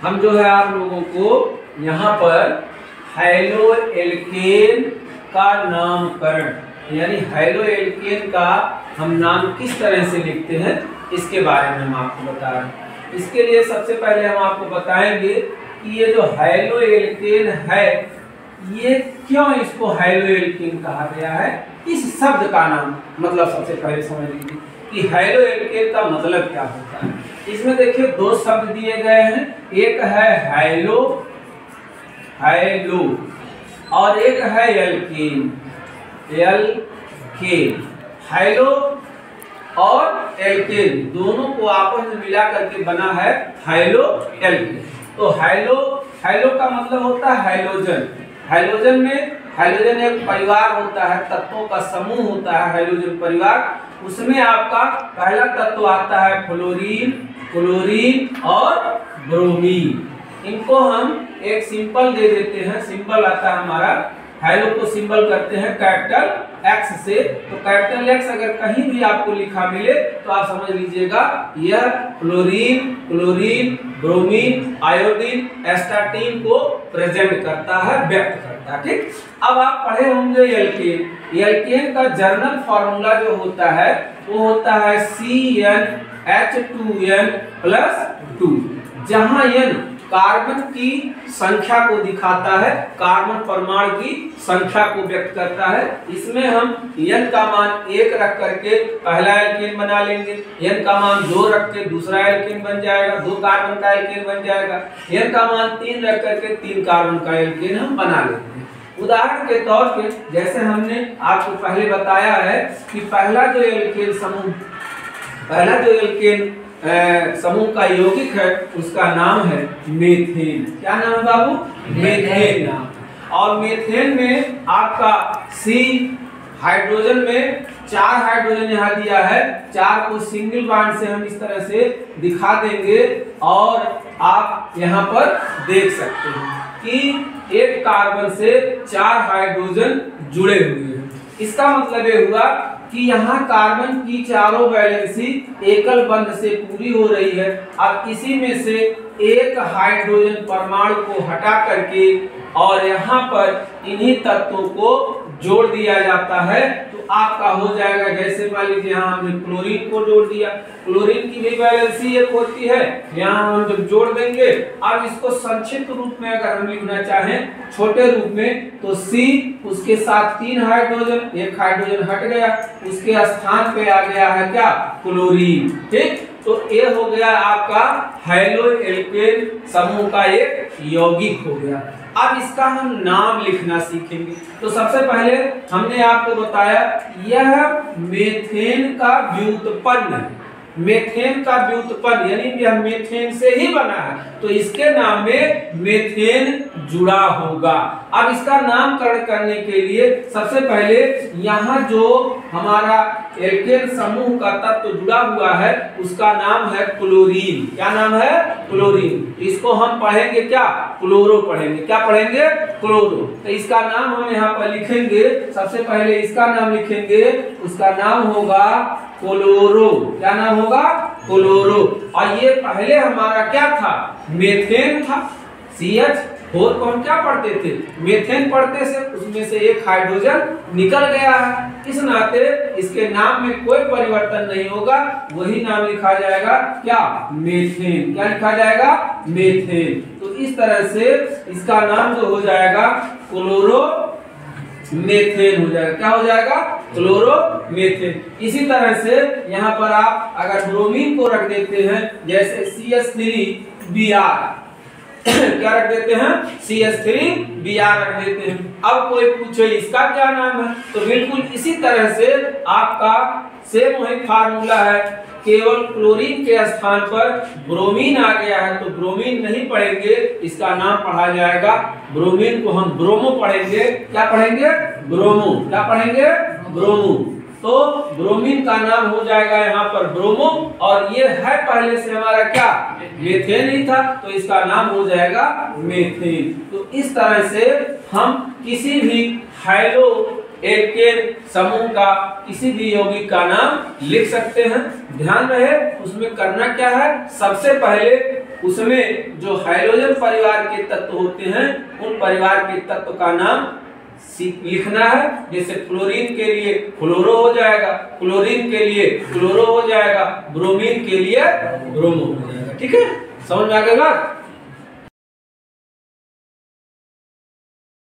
हम जो है आप लोगों को यहाँ पर हैलो एल्केन का नामकरण यानी हैलो एल्केन का हम नाम किस तरह से लिखते हैं इसके बारे में हम आपको बता रहे हैं। इसके लिए सबसे पहले हम आपको बताएंगे कि ये जो हैलो एल्केन है ये क्यों इसको हैलो एल्केन कहा गया है। इस शब्द का नाम मतलब सबसे पहले समझ लीजिए कि हैलो एल्केन का मतलब क्या होता है। इसमें देखिए दो शब्द दिए गए हैं, एक है हैलो हैलो और एक है एल्केन एल्केन। हैलो और एल्केन दोनों को आपस में मिला करके बना है हैलो एल्केन। तो हैलो हैलो का मतलब होता है हाइड्रोजन। हाइड्रोजन में हाइड्रोजन एक परिवार होता है, तत्वों का समूह होता है हाइड्रोजन परिवार। उसमें आपका पहला तत्व आता है फ्लोरीन, क्लोरीन और ब्रोमीन। इनको हम एक सिंबल दे देते हैं, सिंबल आता है हमारा हैलो को सिंबल करते हैं कैपिटल एक्स से। तो कैपिटल एक्स अगर कहीं भी आपको लिखा मिले तो आप समझ लीजिएगा यह fluorine, chlorine, bromine, iodine, astatine को प्रेजेंट करता है, व्यक्त करता है। ठीक, अब आप पढ़े होंगे एल्केन। एल्केन का जर्नल फॉर्मूला जो होता है वो होता है CnH2n+2, जहां n कार्बन की संख्या को दिखाता है, कार्बन परमाणु की संख्या को व्यक्त करता है। इसमें हम n का मान 1 रख करके पहला एल्केन बना लेंगे, n का मान 2 रख के दूसरा एल्केन बन जाएगा, 2 कार्बन का एल्केन बन जाएगा, n का मान 3 रख करके 3 कार्बन का एल्केन हम बना लेते हैं। उदाहरण के तौर पे जैसे हमने आपको पहले बताया है कि पहला जो एल्केन समूह का यौगिक है उसका नाम है मेथेन। क्या नाम है बाबू? मेथेन नाम। और मेथेन में आपका C हाइड्रोजन में 4 हाइड्रोजन यहाँ दिया है, 4 को सिंगल बॉन्ड से हम इस तरह से दिखा देंगे और आप यहाँ पर देख सकते हैं कि एक कार्बन से 4 हाइड्रोजन जुड़े हुए हैं। इसका मतलब ये हुआ कि यहाँ कार्बन की चारों वैलेंसी एकल बंध से पूरी हो रही है। अब इसी में से एक हाइड्रोजन परमाणु को हटा करके और यहाँ पर इन्हीं तत्वों को जोड़ दिया जाता है तो आपका हो जाएगा, जैसे मान लीजिए यहाँ हमने क्लोरीन को जोड़ दिया, क्लोरीन की भी वैलेंसी एक होती है, यहाँ हम जब जोड़ देंगे। अब इसको संक्षिप्त रूप में अगर हम लिखना चाहें छोटे रूप में तो C उसके साथ 3 हाइड्रोजन, एक हाइड्रोजन हट गया, उसके स्थान पे आ गया है क्या? क्लोरीन। ठीक, तो ये हो गया आपका हैलो एल्केन समूह का एक यौगिक हो गया। अब इसका हम नाम लिखना सीखेंगे। तो सबसे पहले हमने आपको बताया यह मेथेन का व्युत्पन्न है, मेथेन का व्युत्पन्न यानी यह मेथेन से ही बना है तो इसके नाम में मेथेन जुड़ा होगा। अब इसका नामकरण करने के लिए सबसे पहले यहाँ जो हमारा एल्केन समूह का तत्व जुड़ा हुआ है उसका नाम है क्लोरीन। क्या नाम है? क्लोरीन। इसको हम पढ़ेंगे क्या? क्लोरो पढ़ेंगे। क्या पढ़ेंगे? क्लोरो। तो इसका नाम हम यहाँ पर लिखेंगे, सबसे पहले इसका नाम लिखेंगे, उसका नाम होगा क्लोरो। क्या नाम होगा? क्लोरो। और ये पहले हमारा क्या था? मेथेन था। CH4 को हम क्या पढ़ते थे? मेथेन पढ़ते से उसमें से एक हाइड्रोजन निकल गया है, इस नाते इसके नाम में कोई परिवर्तन नहीं होगा, वही नाम लिखा जाएगा क्या? मेथेन। क्या लिखा जाएगा? मेथेन। तो इस तरह से इसका नाम जो हो जाएगा क्लोरो मेथेन हो जाएगा। क्या हो जाएगा? Chloro methane. इसी तरह से यहाँ पर आप अगर ब्रोमीन को रख देते हैं जैसे CH3Br क्या रख देते हैं? CH3Br रख देते हैं। अब कोई पूछे इसका क्या नाम है तो बिल्कुल इसी तरह से आपका सेम वही फार्मूला है, केवल क्लोरीन के स्थान पर ब्रोमीन आ गया है तो ब्रोमीन नहीं पढ़ेंगे, इसका नाम पढ़ा जाएगा, ब्रोमीन को हम ब्रोमो पढ़ेंगे। क्या पढ़ेंगे? ब्रोमो। क्या पढ़ेंगे? ब्रोमो। तो ब्रोमीन का नाम हो जाएगा यहाँ पर ब्रोमो और ये है पहले से हमारा क्या? मेथेन ही था तो इसका नाम हो जाएगा मेथेन। तो इस तरह से हम किसी भी हैलो एल्केन समूह का किसी भी यौगिक का नाम लिख सकते हैं। ध्यान रहे उसमें करना क्या है, सबसे पहले उसमें जो हाइड्रोजन परिवार के तत्व होते हैं उन परिवार के तत्व का नाम लिखना है। जैसे फ्लोरीन के लिए फ्लोरो हो जाएगा, क्लोरीन के लिए क्लोरो हो जाएगा, ब्रोमीन के लिए ब्रोमो हो जाएगा। ठीक है, समझ में आ गई बात?